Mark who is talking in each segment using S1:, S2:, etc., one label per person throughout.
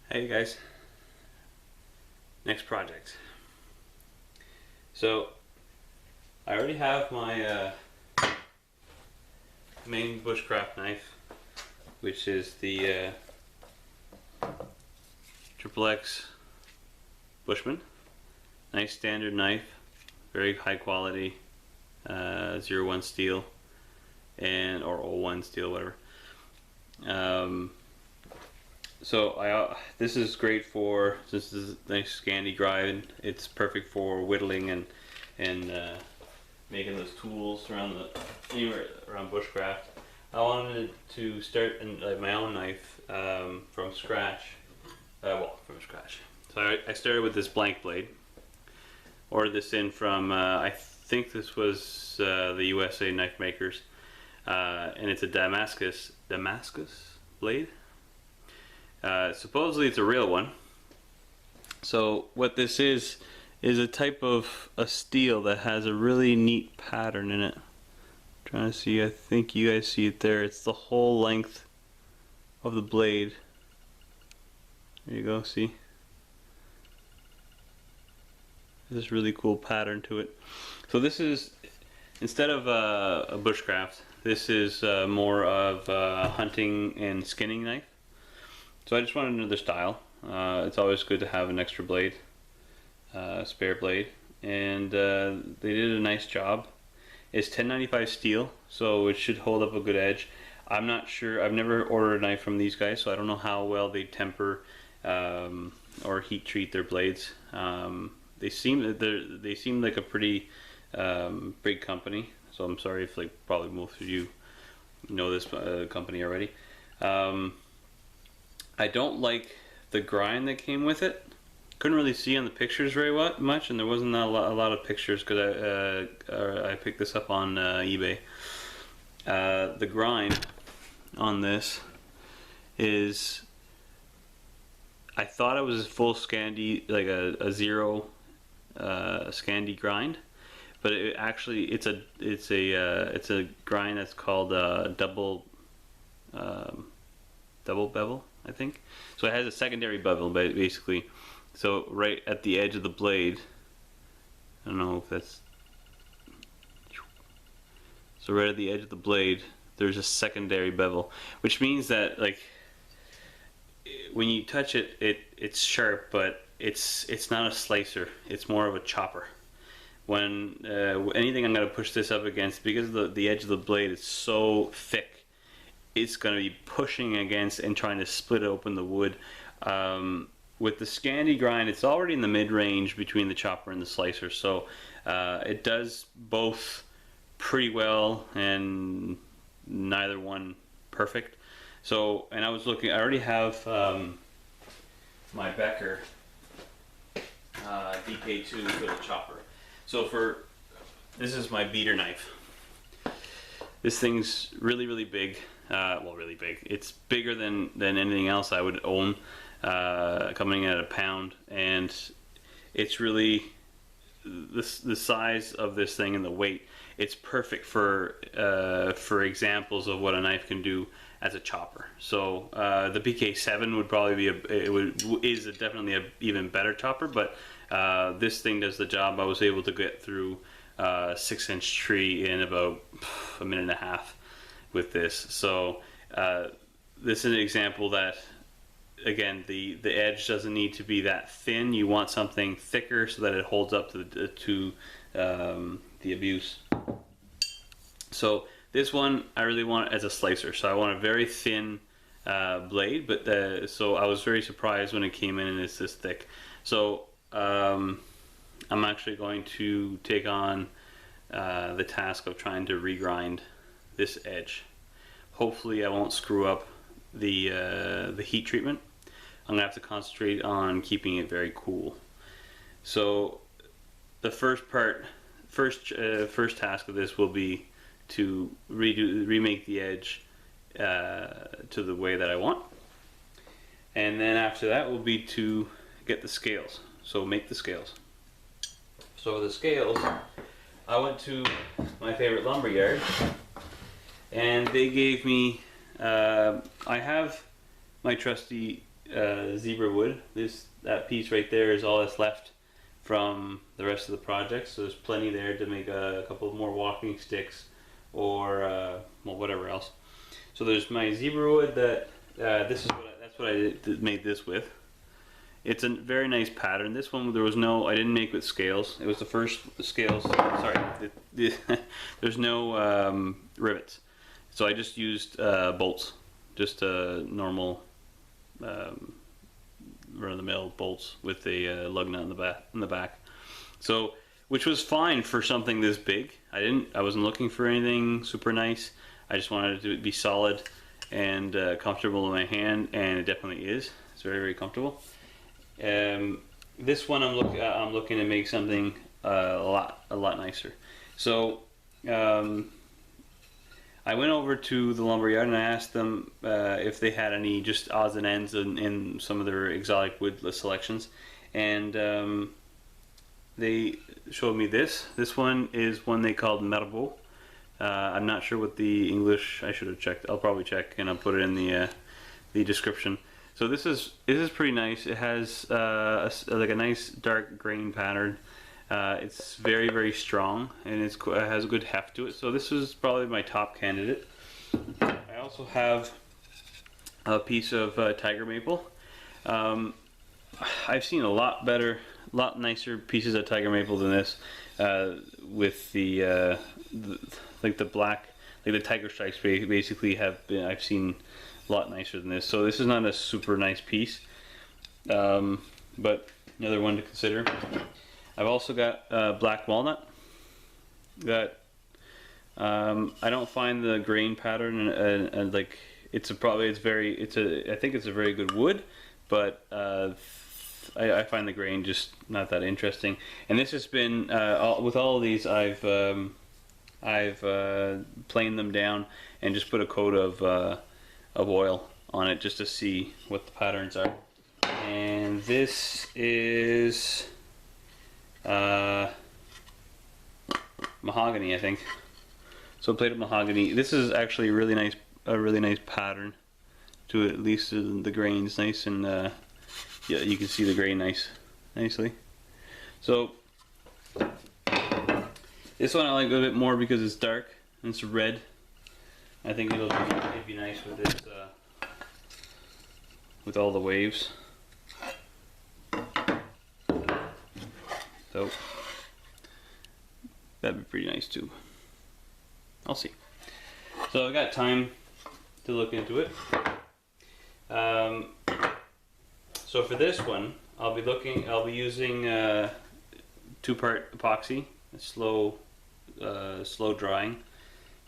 S1: Hey guys, next project. So I already have my main bushcraft knife, which is the XXX Bushman. Nice standard knife, very high quality, 01 steel and or 01 steel, whatever. So this is great for, this is a nice Scandi grind. It's perfect for whittling and making those tools around anywhere around bushcraft. I wanted to start my own knife from scratch. From scratch. So I started with this blank blade. Ordered this in from I think this was the USA Knife Makers, and it's a Damascus blade. Supposedly it's a real one. So what this is a type of a steel that has a really neat pattern in it. I'm trying to see, I think you guys see it there. It's the whole length of the blade. There you go, see? There's this really cool pattern to it. So this is, instead of a bushcraft, this is more of a hunting and skinning knife. So I just wanted another style. It's always good to have an extra blade, spare blade, and they did a nice job. It's 1095 steel, so it should hold up a good edge. I'm not sure, I've never ordered a knife from these guys, so I don't know how well they temper or heat treat their blades. They seem like a pretty big company, so I'm sorry if probably most of you know this company already. I don't like the grind that came with it. Couldn't really see on the pictures very much, and there wasn't a lot of pictures because I picked this up on eBay. The grind on this is, I thought it was a full Scandi, like a zero Scandi grind, but it actually it's a grind that's called double bevel, I think. So it has a secondary bevel basically. So right at the edge of the blade, I don't know if that's, so right at the edge of the blade there's a secondary bevel, which means that when you touch it, it's sharp, but it's not a slicer, it's more of a chopper. When anything I'm going to push this up against, because the edge of the blade is so thick, it's going to be pushing against and trying to split open the wood. With the Scandi grind, it's already in the mid-range between the chopper and the slicer, so it does both pretty well, and neither one perfect. So, and I was looking, I already have my Becker DK2 for the chopper. So this is my beater knife. This thing's really big. Well, really big. It's bigger than anything else I would own, coming at a pound, and it's really the size of this thing and the weight. It's perfect for examples of what a knife can do as a chopper. So the PK7 would probably be definitely an even better chopper, but this thing does the job. I was able to get through a 6-inch tree in about a minute and a half with this. So this is an example that, again, the edge doesn't need to be that thin. You want something thicker so that it holds up to the abuse. So this one I really want as a slicer, so I want a very thin blade, but so I was very surprised when it came in and it's this thick. So I'm actually going to take on the task of trying to regrind this edge. Hopefully I won't screw up the heat treatment. I'm gonna have to concentrate on keeping it very cool. So the first task of this will be to remake the edge to the way that I want, and then after that will be to get the scales. So make the scales. So the scales, I went to my favorite lumber yard, and they gave me, I have my trusty zebra wood. That piece right there is all that's left from the rest of the project. So there's plenty there to make a couple more walking sticks or well, whatever else. So there's my zebra wood that that's what I made this with. It's a very nice pattern. This one I didn't make with scales. It was the first scales. Sorry, there's no rivets. So I just used bolts, just normal run-of-the-mill bolts with a lug nut in the back. So, which was fine for something this big. I wasn't looking for anything super nice. I just wanted it to be solid and comfortable in my hand, and it definitely is. It's very, very comfortable. This one I'm looking to make something a lot nicer. So I went over to the lumberyard and I asked them if they had any just odds and ends in some of their exotic wood selections, and they showed me this. This one is one they called Merbo. I'm not sure what the English. I should have checked. I'll probably check and I'll put it in the description. So this is pretty nice. It has like a nice dark grain pattern. It's very, very strong, and it has a good heft to it. So this is probably my top candidate. I also have a piece of tiger maple. I've seen a lot nicer pieces of tiger maple than this, with the black, like the tiger stripes. Basically, I've seen a lot nicer than this. So this is not a super nice piece, but another one to consider. I've also got black walnut that I don't find the grain pattern and like I think it's a very good wood, but I find the grain just not that interesting. And this has been with all of these, I've planed them down and just put a coat of oil on it just to see what the patterns are. And this is mahogany, I think. So plated mahogany. This is actually a really nice pattern. To at least the grain's nice, and yeah, you can see the grain nicely. So this one I like a bit more because it's dark and it's red. I think it'd be nice with this, with all the waves. So that'd be pretty nice too. I'll see. So I've got time to look into it. So for this one, I'll be using 2-part epoxy, slow drying.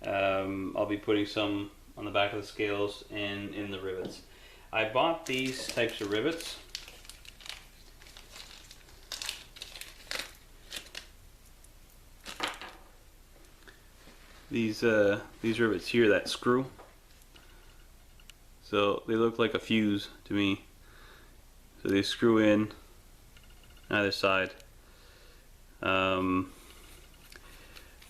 S1: I'll be putting some on the back of the scales and in the rivets. I bought these types of rivets. These rivets here that screw. So they look like a fuse to me. So they screw in either side. My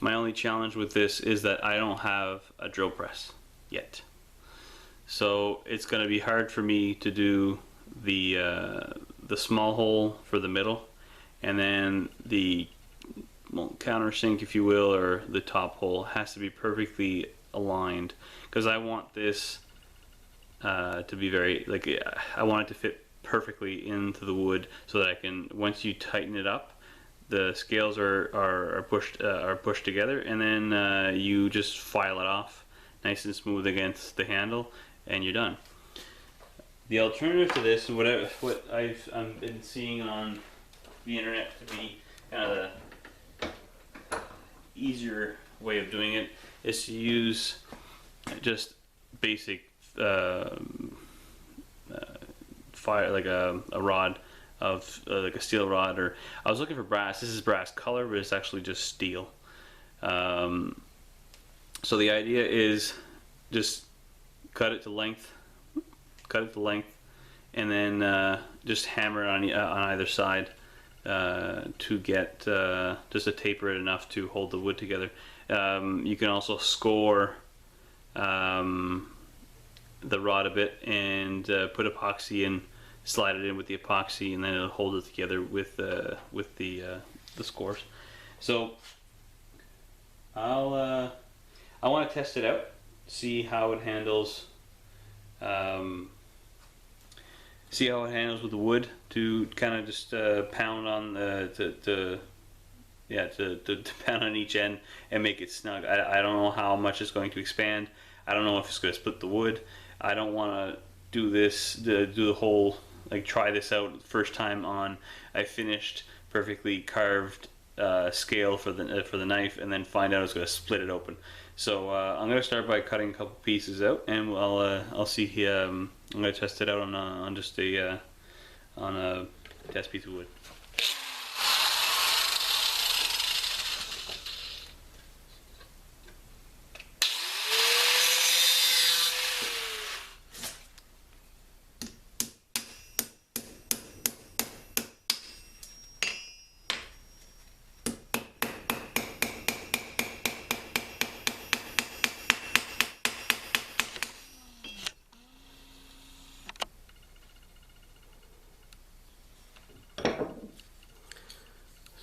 S1: only challenge with this is that I don't have a drill press yet. So it's going to be hard for me to do the small hole for the middle, and then the countersink, if you will, or the top hole has to be perfectly aligned, because I want this to be very, I want it to fit perfectly into the wood, so that I can, once you tighten it up, the scales are pushed together, and then you just file it off nice and smooth against the handle, and you're done. The alternative to this, and what I've been seeing on the internet to be kind of the easier way of doing it, is to use just basic fire, like a rod of like a steel rod, or I was looking for brass. This is brass color, but it's actually just steel. So the idea is just cut it to length, and then just hammer it on either side to get just to taper it enough to hold the wood together. You can also score the rod a bit and put epoxy in slide it in with the epoxy, and then it'll hold it together with the scores. So I want to test it out, see how it handles. See how it handles with the wood, to kind of just pound on to pound on each end and make it snug. I don't know how much it's going to expand. I don't know if it's going to split the wood. I don't want to do the whole, like, try this out first time on a finished, perfectly carved scale for the knife, and then find out it's going to split it open. So I'm going to start by cutting a couple pieces out, and I'll see. I'm going to test it out on just a test piece of wood.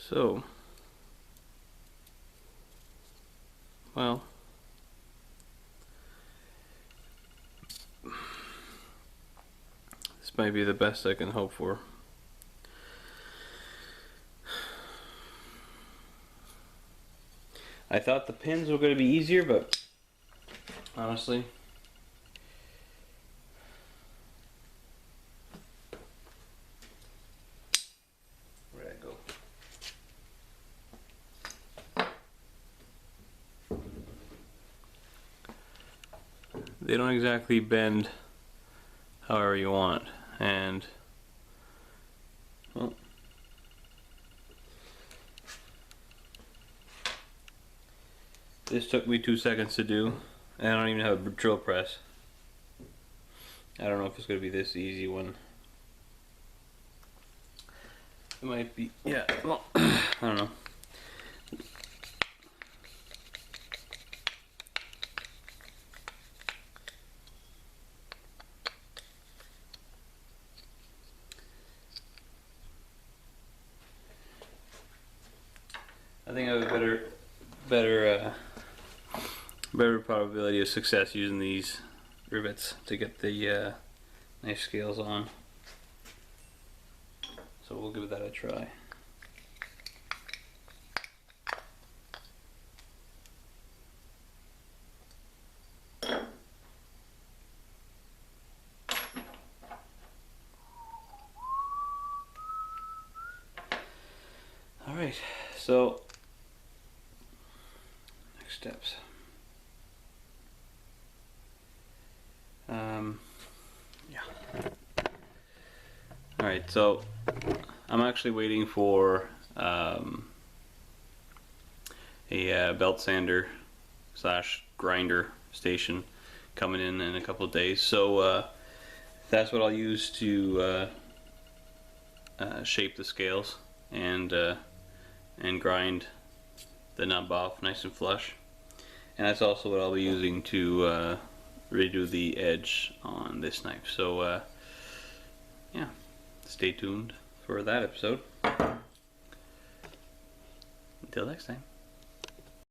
S1: So, well, this might be the best I can hope for. I thought the pins were going to be easier, but honestly, where'd I go? They don't exactly bend however you want, and well, this took me 2 seconds to do, and I don't even have a drill press. I don't know if it's going to be this easy one. It might be, yeah, well, I don't know. I think I have a better probability of success using these rivets to get the knife scales on. So we'll give that a try. All right, so next steps. Yeah. All right, so I'm actually waiting for a belt sander / grinder station coming in a couple of days. So that's what I'll use to shape the scales and grind the nub off nice and flush. And that's also what I'll be using to redo the edge on this knife. So yeah, stay tuned for that episode. Until next time.